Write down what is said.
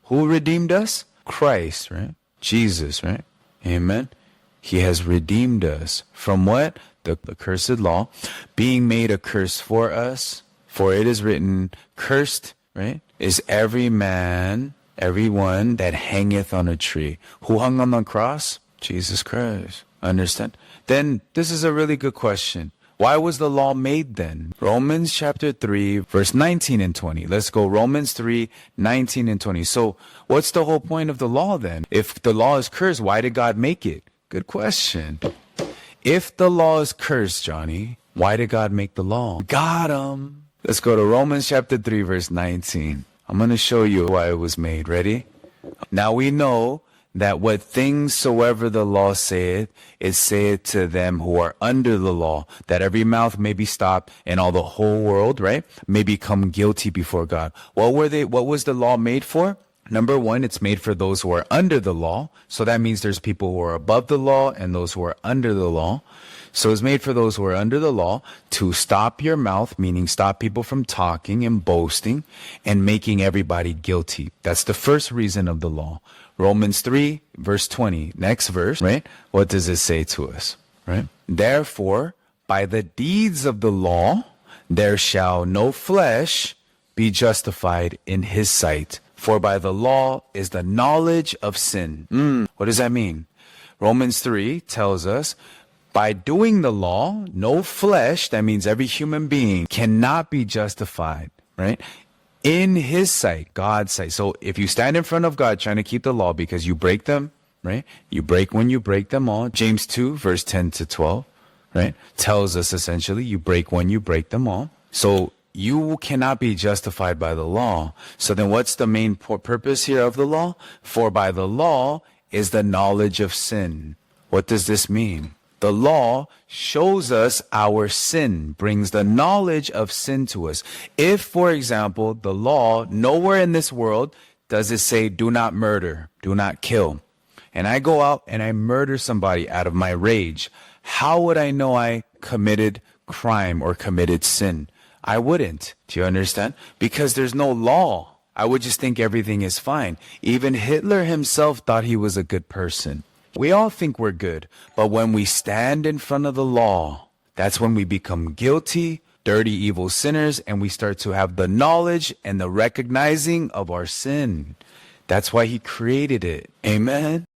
Who redeemed us? Christ, right? Jesus, right? Amen. He has redeemed us from what? The cursed law, being made a curse for us. For it is written, cursed, right, is every man, everyone that hangeth on a tree. Who hung on the cross? Jesus Christ. Understand? Then this is a really good question. Why was the law made then? Romans chapter 3, verse 19 and 20. Let's go. Romans 3, 19 and 20. So what's the whole point of the law then? If the law is cursed, why did God make it? Good question. If the law is cursed, Johnny, why did God make the law? Got him. Let's go to Romans chapter 3, verse 19. I'm going to show you why it was made. Ready? Now we know that what things soever the law saith, it saith to them who are under the law, that every mouth may be stopped and all the whole world, right, may become guilty before God. What was the law made for? Number one, it's made for those who are under the law. So that means there's people who are above the law and those who are under the law. So it's made for those who are under the law to stop your mouth, meaning stop people from talking and boasting and making everybody guilty. That's the first reason of the law. Romans 3, verse 20. Next verse, right? What does it say to us, right? Therefore, by the deeds of the law, there shall no flesh be justified in his sight. For by the law is the knowledge of sin. What does that mean? Romans 3 tells us, by doing the law, no flesh, that means every human being, cannot be justified, right? In his sight, God's sight. So if you stand in front of God trying to keep the law because you break them, right? You break when you break them all. James 2, verse 10 to 12, right? Tells us essentially you break when you break them all. So you cannot be justified by the law. So then what's the main purpose here of the law? For by the law is the knowledge of sin. What does this mean? The law shows us our sin, brings the knowledge of sin to us. If, for example, the law, nowhere in this world does it say, do not murder, do not kill. And I go out and I murder somebody out of my rage. How would I know I committed crime or committed sin? I wouldn't. Do you understand? Because there's no law. I would just think everything is fine. Even Hitler himself thought he was a good person. We all think we're good, but when we stand in front of the law, that's when we become guilty, dirty, evil sinners, and we start to have the knowledge and the recognizing of our sin. That's why he created it. Amen.